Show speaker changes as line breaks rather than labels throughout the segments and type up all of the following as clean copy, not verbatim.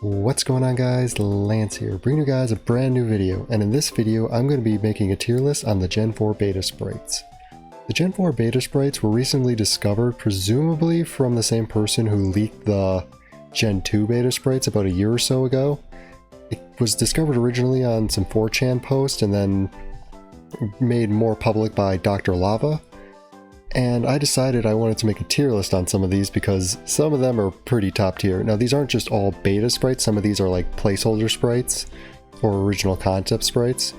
What's going on, guys? Lance here, bringing you guys a brand new video, and in this video I'm going to be making a tier list on the Gen 4 beta sprites. The Gen 4 beta sprites were recently discovered, presumably from the same person who leaked the Gen 2 beta sprites about a year or so ago. It was discovered originally on some 4chan post and then made more public by Dr. Lava. And I decided I wanted to make a tier list on some of these because some of them are pretty top tier. Now these aren't just all beta sprites, some of these are like placeholder sprites or original concept sprites.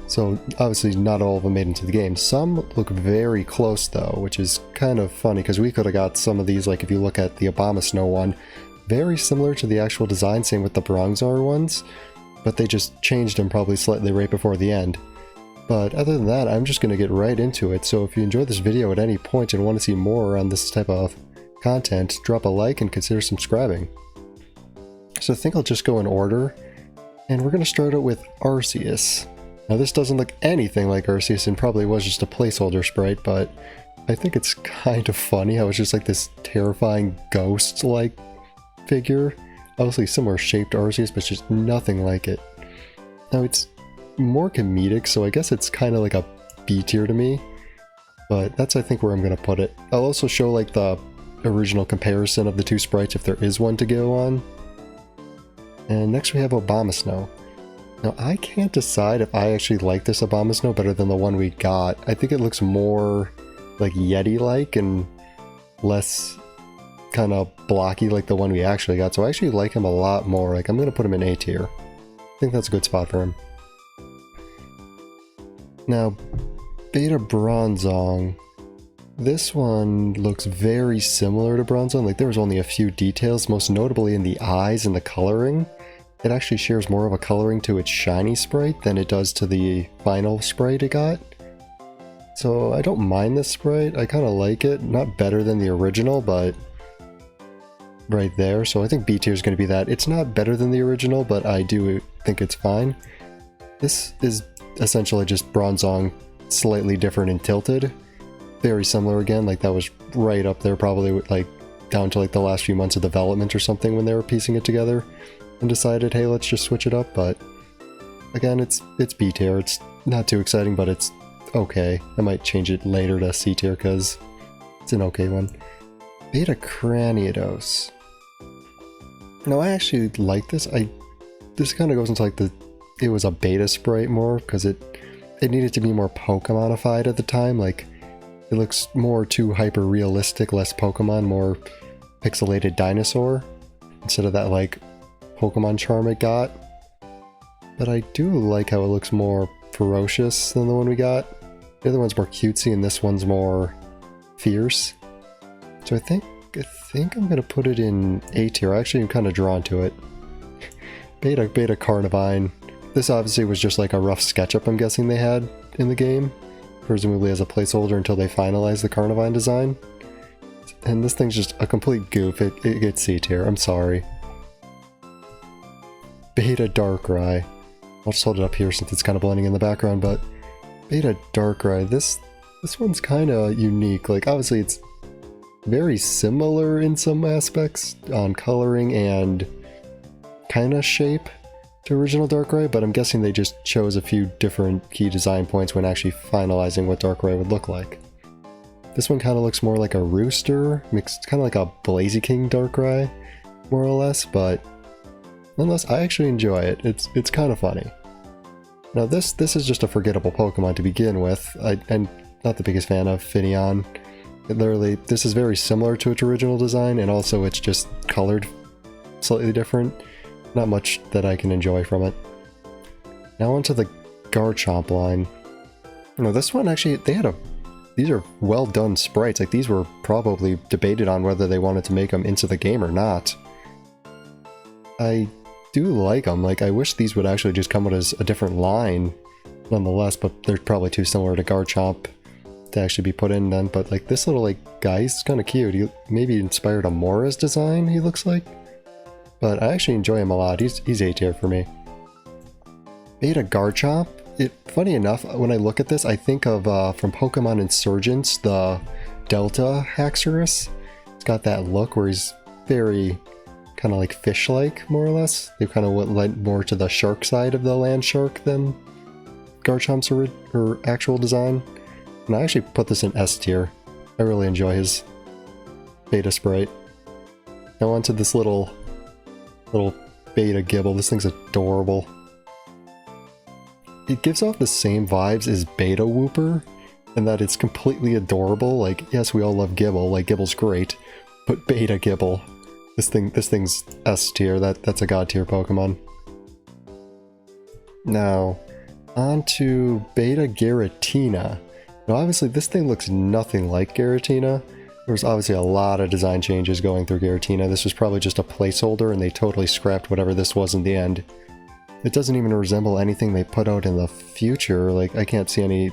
So obviously not all of them made into the game. Some look very close though, which is kind of funny because we could have got some of these, like if you look at the Obama Snow one, very similar to the actual design, same with the Bronzor ones, but they just changed them probably slightly right before the end. But other than that, I'm just going to get right into it, so if you enjoyed this video at any point and want to see more on this type of content, drop a like and consider subscribing. So I think I'll just go in order, and we're going to start out with Arceus. Now this doesn't look anything like Arceus and probably was just a placeholder sprite, but I think it's kind of funny how it's just like this terrifying ghost-like figure. Obviously similar shaped to Arceus, but just nothing like it. Now it's more comedic, so I guess it's kind of like a B tier to me, but that's I think where I'm going to put it. I'll also show like the original comparison of the two sprites if there is one to go on. And next we have Obama Snow. Now I can't decide if I actually like this Obama Snow better than the one we got. I think it looks more like Yeti-like and less kind of blocky like the one we actually got, so I actually like him a lot more. Like I'm going to put him in A tier. I think that's a good spot for him. Now, Beta Bronzong. This one looks very similar to Bronzong. Like there was only a few details, most notably in the eyes and the coloring. It actually shares more of a coloring to its shiny sprite than it does to the final sprite it got. So I don't mind this sprite. I kind of like it. Not better than the original, but right there. So I think B tier is going to be that. It's not better than the original, but I do think it's fine. This is essentially just Bronzong, slightly different and tilted. Very similar again, like that was right up there probably with, like down to like the last few months of development or something when they were piecing it together and decided, hey, let's just switch it up. But again, it's B tier. It's not too exciting, but it's okay. I might change it later to C tier because it's an okay one. Beta Cranidos. Now I actually like this. This kind of goes into like it was a beta sprite more because it needed to be more Pokemonified at the time. Like it looks more too hyper realistic, less Pokemon, more pixelated dinosaur instead of that like Pokemon charm it got. But I do like how it looks more ferocious than the one we got. The other one's more cutesy and this one's more fierce. So I think I'm gonna put it in A tier. Actually, I'm kind of drawn to it. Beta Carnivine. This obviously was just like a rough SketchUp I'm guessing they had in the game, presumably as a placeholder until they finalized the Carnivine design. And this thing's just a complete goof. It gets C tier, I'm sorry. Beta Darkrai. I'll just hold it up here since it's kind of blending in the background, but Beta Darkrai, this one's kind of unique. Like obviously it's very similar in some aspects on coloring and kind of shape to original Darkrai, but I'm guessing they just chose a few different key design points when actually finalizing what Darkrai would look like. This one kind of looks more like a rooster, mixed kind of like a Blaziken Darkrai, more or less, but nonetheless, I actually enjoy it. It's kind of funny. Now this is just a forgettable Pokemon to begin with. I'm not the biggest fan of Finneon. Literally, this is very similar to its original design, and also it's just colored slightly different. Not much that I can enjoy from it. Now onto the Garchomp line. No, this one actually, these are well done sprites. Like these were probably debated on whether they wanted to make them into the game or not. I do like them. Like I wish these would actually just come out as a different line nonetheless, but they're probably too similar to Garchomp to actually be put in then. But like this little like guy, he's kind of cute. He maybe inspired a Mora's design, he looks like. But I actually enjoy him a lot. He's A tier for me. Beta Garchomp. Funny enough, when I look at this, I think of from Pokemon Insurgents, the Delta Haxorus. It's got that look where he's very kind of like fish-like, more or less. They kind of went more to the shark side of the land shark than Garchomp's or actual design. And I actually put this in S tier. I really enjoy his beta sprite. Now onto this little beta Gibble. This thing's adorable. It gives off the same vibes as Beta Wooper, in that it's completely adorable. Like, yes, we all love Gibble, like Gibble's great, but Beta Gibble, this thing's S tier. That's a god tier Pokemon. Now, on to Beta Giratina. Now obviously this thing looks nothing like Giratina. There was obviously a lot of design changes going through Giratina. This was probably just a placeholder and they totally scrapped whatever this was in the end. It doesn't even resemble anything they put out in the future. Like, I can't see any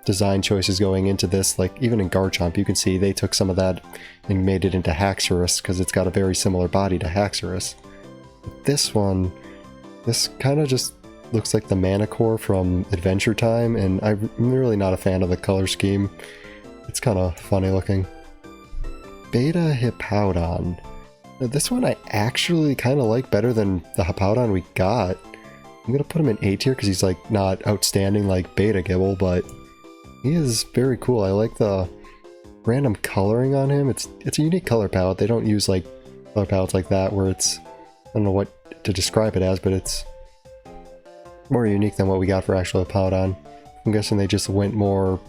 design choices going into this. Like, even in Garchomp, you can see they took some of that and made it into Haxorus, because it's got a very similar body to Haxorus. But this one, this kind of just looks like the Manicore from Adventure Time, and I'm really not a fan of the color scheme. It's kind of funny looking. Beta Hippowdon. Now this one I actually kind of like better than the Hippowdon we got. I'm going to put him in A tier because he's like not outstanding like Beta Gibble, but he is very cool. I like the random coloring on him. It's a unique color palette. They don't use like color palettes like that where it's, I don't know what to describe it as, but it's more unique than what we got for actual Hippowdon. I'm guessing they just went more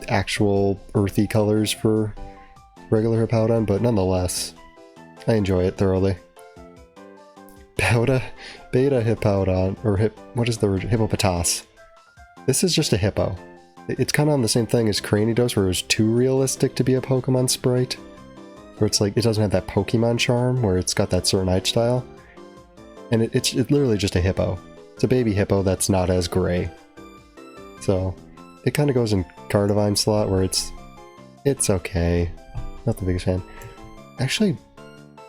actual earthy colors for regular Hippowdon, but nonetheless, I enjoy it thoroughly. Beta Hippowdon, or what is the word? Hippopotas. This is just a hippo. It's kind of on the same thing as Cranidos, where it was too realistic to be a Pokemon sprite. Where it's like, it doesn't have that Pokemon charm, where it's got that certain art style. And it's literally just a hippo. It's a baby hippo that's not as gray. So, it kind of goes in Cardivine slot, where it's okay. Not the biggest fan. Actually,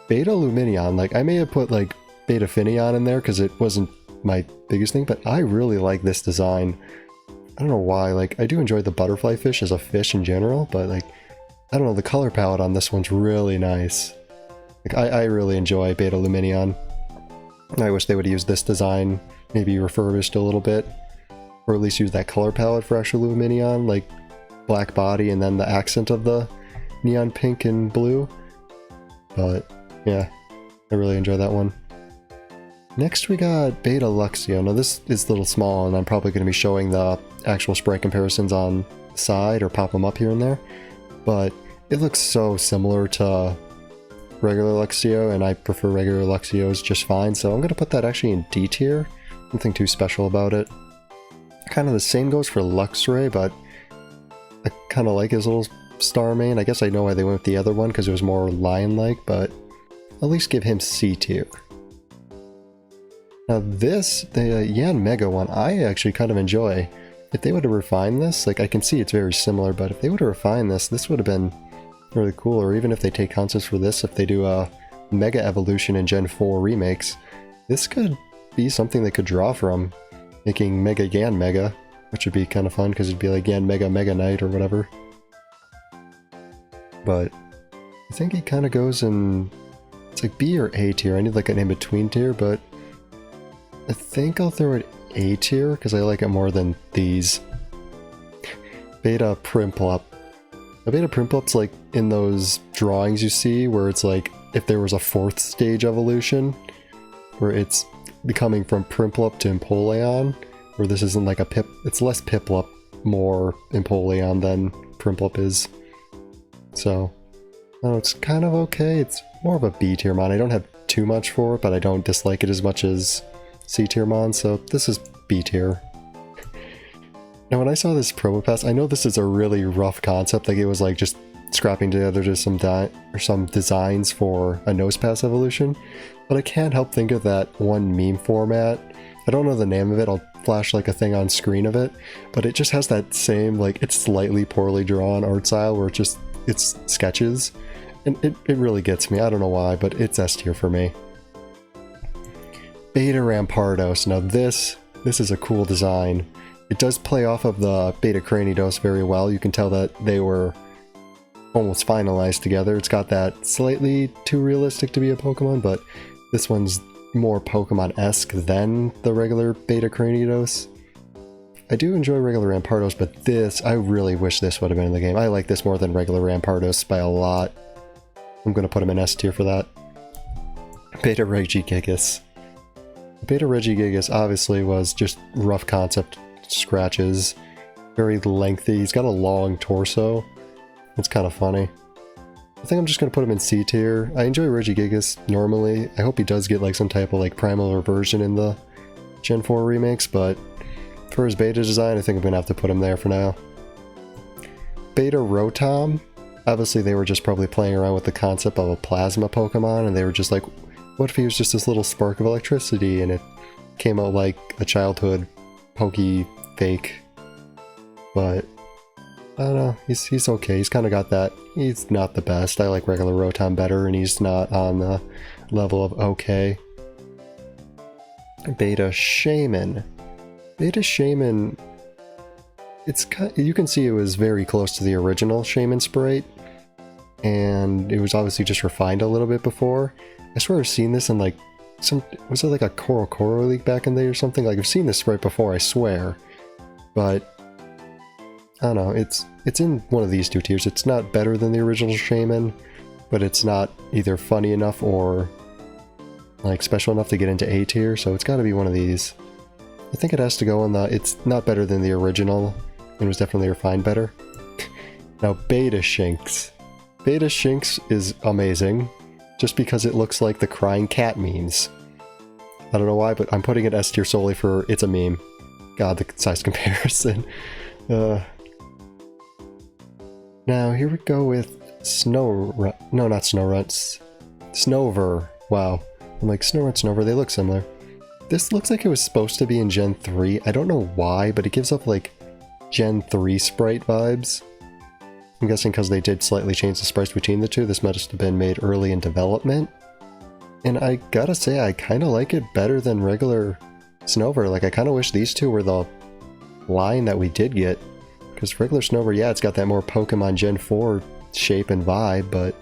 Beta Lumineon, like, I may have put, like, Beta Finneon in there because it wasn't my biggest thing, but I really like this design. I don't know why, like, I do enjoy the butterfly fish as a fish in general, but, like, I don't know, the color palette on this one's really nice. Like, I really enjoy Beta Lumineon. I wish they would use this design, maybe refurbished a little bit, or at least use that color palette for actual Lumineon, like black body and then the accent of the neon pink and blue. But yeah, I really enjoy that one. Next we got Beta Luxio. Now this is a little small and I'm probably going to be showing the actual sprite comparisons on the side or pop them up here and there. But it looks so similar to regular Luxio and I prefer regular Luxios just fine. So I'm going to put that actually in D tier. Nothing too special about it. Kind of the same goes for Luxray, but I kind of like his little star mane. I guess I know why they went with the other one because it was more lion-like, but at least give him C tier. Now this, the Yan Mega one, I actually kind of enjoy. If they would have refined this, like I can see it's very similar, but if they would have refined this, this would have been really cool. Or even if they take concepts for this, if they do a Mega Evolution in Gen 4 remakes, this could be something they could draw from, making Mega Yan Mega, which would be kind of fun because it'd be like Yan Mega Mega Knight or whatever. But I think he kind of goes in, it's like B or A tier. I need like an in-between tier, but I think I'll throw it A tier because I like it more than these. Beta Prinplup. Now Beta Prinplup's like in those drawings you see where it's like if there was a 4th stage evolution where it's becoming from Prinplup to Empoleon, where this isn't like a Pip, it's less Piplup, more Empoleon than Prinplup is. So, I don't know, it's kind of okay. It's more of a B tier mon. I don't have too much for it, but I don't dislike it as much as C tier mon, so this is B tier. Now when I saw this promo pass, I know this is a really rough concept, like it was like just scrapping together just some designs for a Nosepass evolution, but I can't help think of that one meme format. I don't know the name of it, I'll flash like a thing on screen of it, but it just has that same, like, it's slightly poorly drawn art style where it's sketches, and it really gets me. I don't know why, but it's S tier for me. Beta Rampardos. Now this is a cool design. It does play off of the Beta Cranidos very well. You can tell that they were almost finalized together. It's got that slightly too realistic to be a Pokemon, but this one's more Pokemon-esque than the regular Beta Cranidos. I do enjoy regular Rampardos, but this, I really wish this would have been in the game. I like this more than regular Rampardos by a lot. I'm going to put him in S tier for that. Beta Regigigas. Beta Regigigas obviously was just rough concept scratches. Very lengthy. He's got a long torso. It's kind of funny. I think I'm just going to put him in C tier. I enjoy Regigigas normally. I hope he does get like some type of like primal reversion in the Gen 4 remakes, but for his beta design, I think I'm going to have to put him there for now. Beta Rotom. Obviously they were just probably playing around with the concept of a plasma Pokemon, and they were just like, what if he was just this little spark of electricity and it came out like a childhood pokey fake? But I don't know, he's okay. He's kind of got that. He's not the best. I like regular Rotom better, and he's not on the level of okay. Beta Shaman. Beta Shaman, you can see it was very close to the original Shaman sprite, and it was obviously just refined a little bit before. I swear I've seen this in like was it like a Koro League back in the day or something? Like I've seen this sprite before, I swear. But I don't know, it's in one of these two tiers. It's not better than the original Shaman, but it's not either funny enough or like special enough to get into A tier, so it's got to be one of these. I think it has to go on the, it's not better than the original, and was definitely refined better. Now Beta Shinx. Beta Shinx is amazing, just because it looks like the crying cat memes. I don't know why, but I'm putting it S tier solely for it's a meme. God, the size comparison. Now here we go with Snover. Wow. I'm like, Snover, they look similar. This looks like it was supposed to be in Gen 3. I don't know why, but it gives up like Gen 3 sprite vibes. I'm guessing because they did slightly change the sprites between the two. This must have been made early in development. And I gotta say, I kind of like it better than regular Snover. Like, I kind of wish these two were the line that we did get. Because regular Snover, yeah, it's got that more Pokemon Gen 4 shape and vibe, but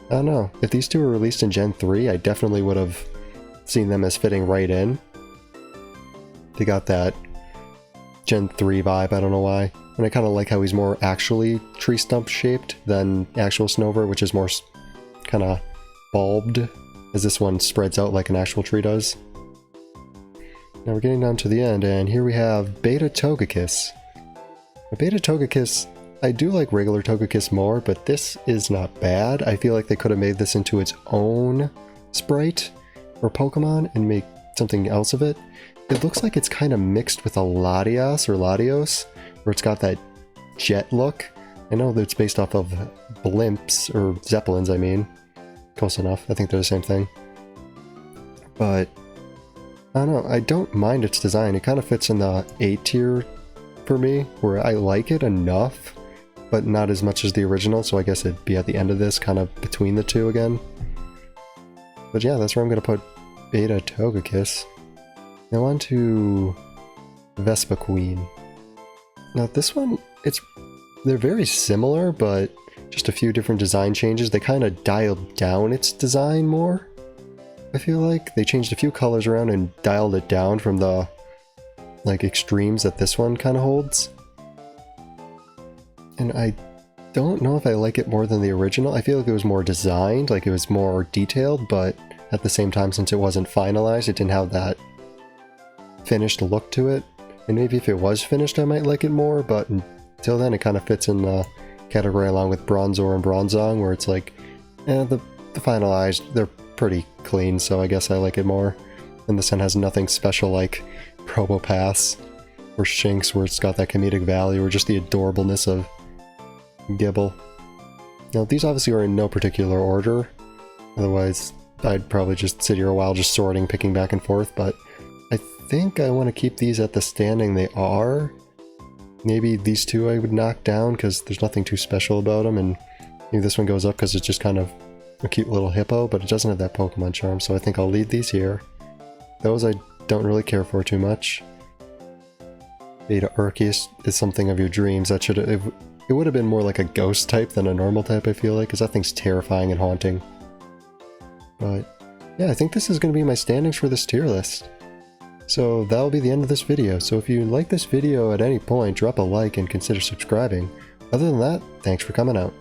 I don't know. If these two were released in Gen 3, I definitely would have seen them as fitting right in. They got that Gen 3 vibe, I don't know why. And I kind of like how he's more actually tree stump shaped than actual Snover, which is more kind of bulbed, as this one spreads out like an actual tree does. Now we're getting down to the end, and here we have Beta Togekiss. Beta Togekiss, I do like regular Togekiss more, but this is not bad. I feel like they could have made this into its own sprite or Pokemon and make something else of it. It looks like it's kind of mixed with a Latios, where it's got that jet look. I know that it's based off of blimps, or zeppelins, I mean. Close enough, I think they're the same thing. But, I don't know, I don't mind its design. It kind of fits in the A tier for me, where I like it enough, but not as much as the original, so I guess it'd be at the end of this, kind of between the two again. But yeah, that's where I'm going to put Beta Togekiss. Now on to Vespiquen. Now this one, they're very similar, but just a few different design changes. They kind of dialed down its design more, I feel like. They changed a few colors around and dialed it down from the like extremes that this one kind of holds. And I don't know if I like it more than the original. I feel like it was more designed, like it was more detailed, but at the same time, since it wasn't finalized, it didn't have that finished look to it. And maybe if it was finished, I might like it more, but until then, it kind of fits in the category along with Bronzor and Bronzong, where it's like, the finalized, they're pretty clean, so I guess I like it more. And this one has nothing special like Probopass or Shinx, where it's got that comedic value, or just the adorableness of Gibble. Now, these obviously are in no particular order, otherwise I'd probably just sit here a while just sorting, picking back and forth, but I think I want to keep these at the standing they are. Maybe these two I would knock down because there's nothing too special about them, and maybe this one goes up because it's just kind of a cute little hippo, but it doesn't have that Pokemon charm, so I think I'll leave these here. Those I don't really care for too much. Beta Arceus is something of your dreams. That should have, It would have been more like a ghost type than a normal type, I feel like, because that thing's terrifying and haunting. But yeah, I think this is going to be my standings for this tier list. So that'll be the end of this video. So if you like this video at any point, drop a like and consider subscribing. Other than that, thanks for coming out.